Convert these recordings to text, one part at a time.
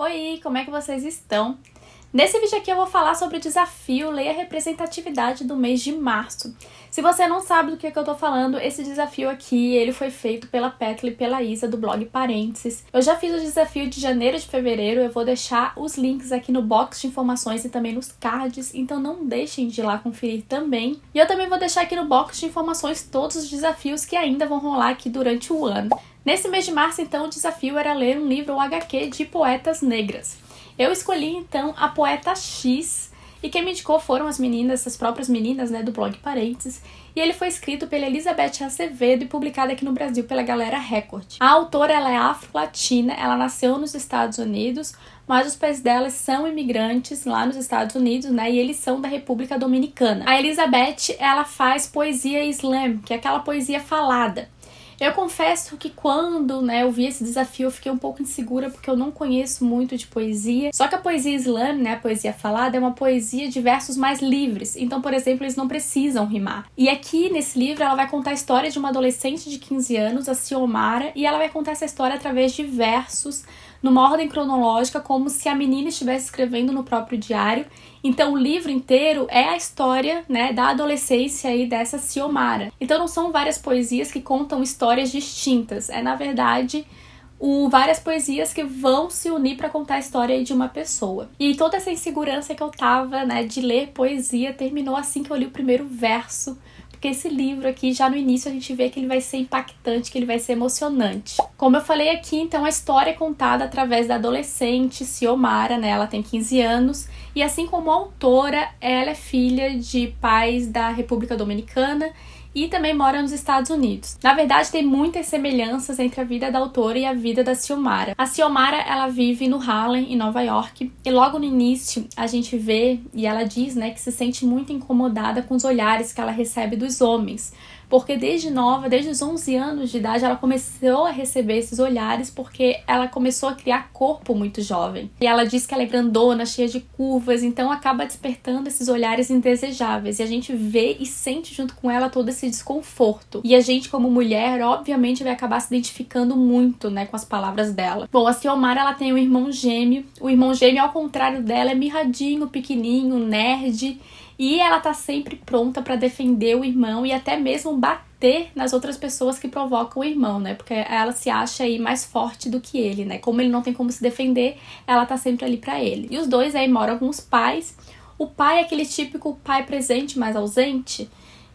Oi, como é que vocês estão? Nesse vídeo aqui eu vou falar sobre o desafio Leia Representatividade do mês de março. Se você não sabe do que eu tô falando, esse desafio aqui, ele foi feito pela Petra e pela Isa do blog Parênteses. Eu já fiz o desafio de janeiro e de fevereiro, eu vou deixar os links aqui no box de informações e também nos cards, então não deixem de ir lá conferir também. E eu também vou deixar aqui no box de informações todos os desafios que ainda vão rolar aqui durante o ano. Nesse mês de março, então, o desafio era ler um livro ou HQ de poetas negras. Eu escolhi, então, a poeta X, e quem me indicou foram as meninas, as próprias meninas, né, do blog Parênteses, e ele foi escrito pela Elizabeth Acevedo e publicado aqui no Brasil pela Galera Record. A autora, ela é afro-latina, ela nasceu nos Estados Unidos, mas os pais dela são imigrantes lá nos Estados Unidos, né, e eles são da República Dominicana. A Elizabeth, ela faz poesia slam, que é aquela poesia falada. Eu confesso que quando, eu vi esse desafio, eu fiquei um pouco insegura porque eu não conheço muito de poesia. Só que a poesia slam, né, a poesia falada, é uma poesia de versos mais livres. Então, por exemplo, eles não precisam rimar. E aqui, nesse livro, ela vai contar a história de uma adolescente de 15 anos, a Xiomara, e ela vai contar essa história através de versos, numa ordem cronológica, como se a menina estivesse escrevendo no próprio diário. Então o livro inteiro é a história, da adolescência aí dessa Xiomara. Então não são várias poesias que contam histórias distintas, é na verdade várias poesias que vão se unir para contar a história aí de uma pessoa. E toda essa insegurança que eu tava, de ler poesia, terminou assim que eu li o primeiro verso. Porque esse livro aqui, já no início, a gente vê que ele vai ser impactante, que ele vai ser emocionante. Como eu falei aqui, então, a história é contada através da adolescente Xiomara, ela tem 15 anos, e assim como a autora, ela é filha de pais da República Dominicana e também mora nos Estados Unidos. Na verdade, tem muitas semelhanças entre a vida da autora e a vida da Xiomara. A Xiomara, ela vive no Harlem, em Nova York, e logo no início a gente vê, e ela diz, que se sente muito incomodada com os olhares que ela recebe dos homens. Porque desde os 11 anos de idade, ela começou a receber esses olhares porque ela começou a criar corpo muito jovem. E ela diz que ela é grandona, cheia de curvas, então acaba despertando esses olhares indesejáveis. E a gente vê e sente junto com ela todo esse desconforto. E a gente, como mulher, obviamente vai acabar se identificando muito, com as palavras dela. Bom, a Xiomara, ela tem um irmão gêmeo. O irmão gêmeo, ao contrário dela, é mirradinho, pequenininho, nerd. E ela tá sempre pronta pra defender o irmão e até mesmo bater nas outras pessoas que provocam o irmão, Porque ela se acha aí mais forte do que ele, Como ele não tem como se defender, ela tá sempre ali pra ele. E os dois aí moram com os pais. O pai é aquele típico pai presente, mas ausente,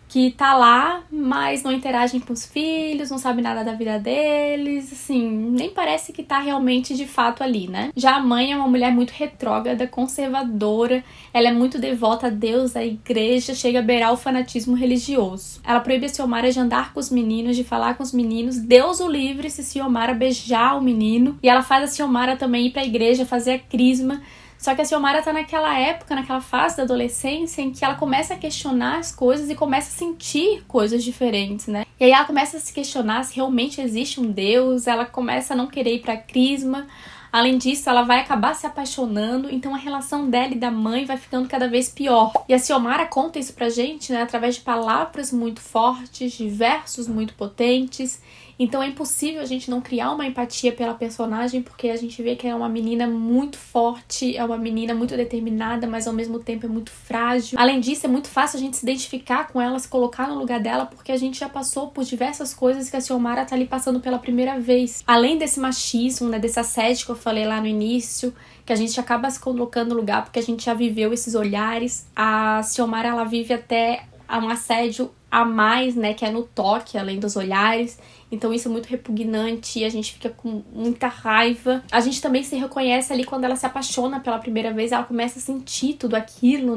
que tá lá, mas não interagem com os filhos, não sabe nada da vida deles, assim, nem parece que tá realmente de fato ali, Já a mãe é uma mulher muito retrógrada, conservadora, ela é muito devota a Deus, à igreja, chega a beirar o fanatismo religioso. Ela proíbe a Xiomara de andar com os meninos, de falar com os meninos, Deus o livre se Xiomara beijar o menino, e ela faz a Xiomara também ir pra igreja, fazer a crisma. Só que a Xiomara tá naquela época, naquela fase da adolescência em que ela começa a questionar as coisas e começa a sentir coisas diferentes, E aí ela começa a se questionar se realmente existe um Deus, ela começa a não querer ir pra crisma. Além disso, ela vai acabar se apaixonando, então a relação dela e da mãe vai ficando cada vez pior. E a Xiomara conta isso pra gente, através de palavras muito fortes, de versos muito potentes. Então é impossível a gente não criar uma empatia pela personagem, porque a gente vê que é uma menina muito forte, é uma menina muito determinada, mas ao mesmo tempo é muito frágil. Além disso, é muito fácil a gente se identificar com ela, se colocar no lugar dela, porque a gente já passou por diversas coisas que a Xiomara tá ali passando pela primeira vez. Além desse machismo, desse assédio que eu falei lá no início, que a gente acaba se colocando no lugar porque a gente já viveu esses olhares. A Xiomara, ela vive até um assédio a mais, que é no toque, além dos olhares. Então isso é muito repugnante e a gente fica com muita raiva. A gente também se reconhece ali quando ela se apaixona pela primeira vez, ela começa a sentir tudo aquilo,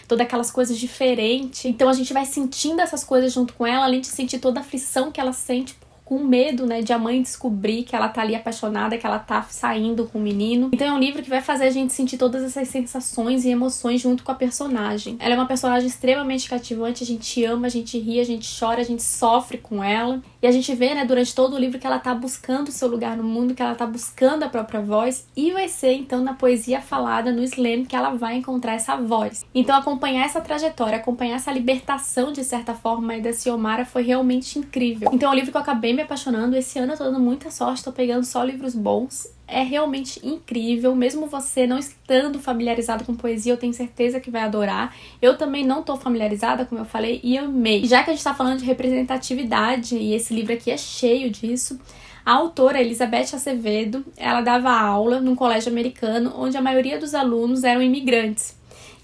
Todas aquelas coisas diferentes. Então a gente vai sentindo essas coisas junto com ela, além de sentir toda a aflição que ela sente com medo, de a mãe descobrir que ela tá ali apaixonada, que ela tá saindo com o menino. Então é um livro que vai fazer a gente sentir todas essas sensações e emoções junto com a personagem. Ela é uma personagem extremamente cativante, a gente ama, a gente ri, a gente chora, a gente sofre com ela. E a gente vê, durante todo o livro que ela tá buscando o seu lugar no mundo, que ela tá buscando a própria voz, e vai ser, então, na poesia falada, no slam, que ela vai encontrar essa voz. Então, acompanhar essa trajetória, acompanhar essa libertação, de certa forma, da Xiomara foi realmente incrível. Então, é um livro que eu acabei me apaixonando. Esse ano eu tô dando muita sorte, tô pegando só livros bons. É realmente incrível, mesmo você não estando familiarizado com poesia, eu tenho certeza que vai adorar. Eu também não tô familiarizada, como eu falei, e amei. Já que a gente tá falando de representatividade, e esse livro aqui é cheio disso, a autora Elizabeth Acevedo, ela dava aula num colégio americano, onde a maioria dos alunos eram imigrantes.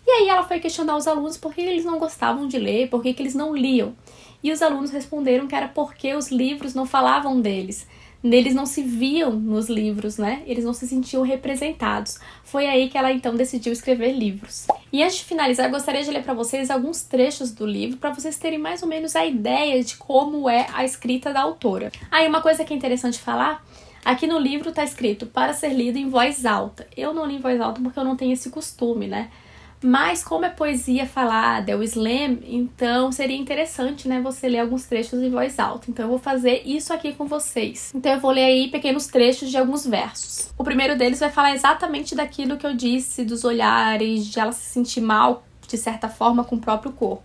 E aí ela foi questionar os alunos por que eles não gostavam de ler, por que eles não liam. E os alunos responderam que era porque os livros não falavam deles. Eles não se viam nos livros, né? Eles não se sentiam representados. Foi aí que ela então decidiu escrever livros. E antes de finalizar, eu gostaria de ler para vocês alguns trechos do livro para vocês terem mais ou menos a ideia de como é a escrita da autora. Aí uma coisa que é interessante falar, aqui no livro tá escrito para ser lido em voz alta. Eu não li em voz alta porque eu não tenho esse costume, né? Mas como é poesia falada, é o slam, então seria interessante, né, você ler alguns trechos em voz alta. Então eu vou fazer isso aqui com vocês. Então eu vou ler aí pequenos trechos de alguns versos. O primeiro deles vai falar exatamente daquilo que eu disse, dos olhares, de ela se sentir mal, de certa forma, com o próprio corpo.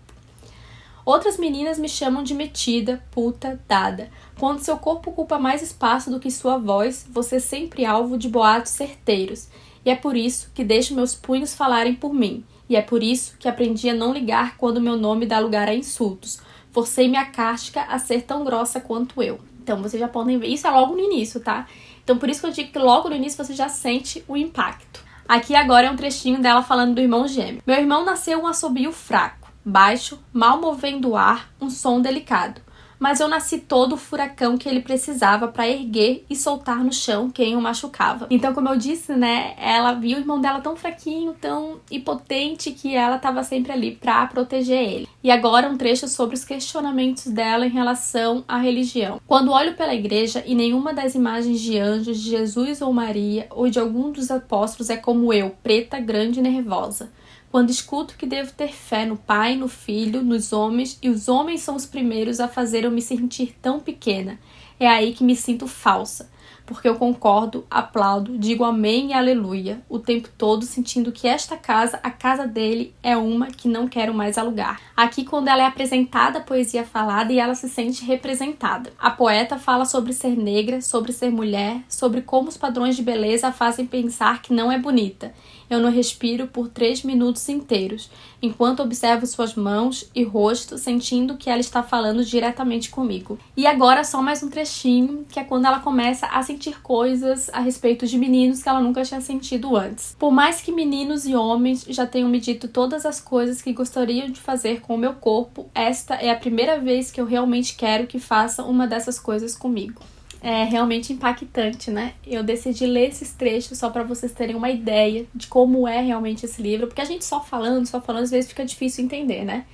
Outras meninas me chamam de metida, puta, dada. Quando seu corpo ocupa mais espaço do que sua voz, você é sempre alvo de boatos certeiros. E é por isso que deixo meus punhos falarem por mim. E é por isso que aprendi a não ligar quando meu nome dá lugar a insultos. Forcei minha casca a ser tão grossa quanto eu. Então vocês já podem ver, isso é logo no início, tá? Então por isso que eu digo que logo no início você já sente o impacto. Aqui agora é um trechinho dela falando do irmão gêmeo. Meu irmão nasceu um assobio fraco, baixo, mal movendo o ar, um som delicado. Mas eu nasci todo o furacão que ele precisava para erguer e soltar no chão quem o machucava. Então, como eu disse, né, ela viu o irmão dela tão fraquinho, tão impotente, que ela estava sempre ali para proteger ele. E agora um trecho sobre os questionamentos dela em relação à religião. Quando olho pela igreja e nenhuma das imagens de anjos, de Jesus ou Maria, ou de algum dos apóstolos é como eu, preta, grande e nervosa. Quando escuto que devo ter fé no Pai, no Filho, nos homens, e os homens são os primeiros a fazer eu me sentir tão pequena, é aí que me sinto falsa, porque eu concordo, aplaudo, digo amém e aleluia, o tempo todo sentindo que esta casa, a casa dele, é uma que não quero mais alugar. Aqui, quando ela é apresentada a poesia falada e ela se sente representada. A poeta fala sobre ser negra, sobre ser mulher, sobre como os padrões de beleza a fazem pensar que não é bonita. Eu não respiro por 3 minutos inteiros, enquanto observo suas mãos e rosto, sentindo que ela está falando diretamente comigo. E agora só mais um trechinho, que é quando ela começa a sentir coisas a respeito de meninos que ela nunca tinha sentido antes. Por mais que meninos e homens já tenham me dito todas as coisas que gostariam de fazer com o meu corpo, esta é a primeira vez que eu realmente quero que façam uma dessas coisas comigo. É realmente impactante, né? Eu decidi ler esses trechos só para vocês terem uma ideia de como é realmente esse livro, porque a gente só falando, às vezes fica difícil entender, né?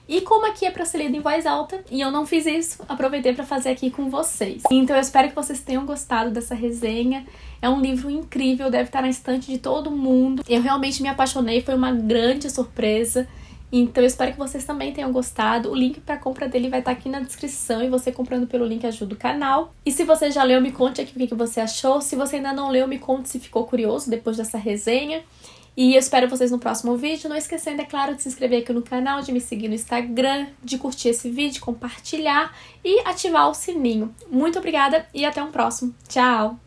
E como aqui é para ser lido em voz alta, e eu não fiz isso, aproveitei para fazer aqui com vocês. Então eu espero que vocês tenham gostado dessa resenha. É um livro incrível, deve estar na estante de todo mundo. Eu realmente me apaixonei, foi uma grande surpresa. Então eu espero que vocês também tenham gostado. O link para compra dele vai estar aqui na descrição e você comprando pelo link ajuda o canal. E se você já leu, me conte aqui o que você achou. Se você ainda não leu, me conte se ficou curioso depois dessa resenha. E eu espero vocês no próximo vídeo. Não esquecendo, é claro, de se inscrever aqui no canal, de me seguir no Instagram, de curtir esse vídeo, compartilhar e ativar o sininho. Muito obrigada e até um próximo. Tchau!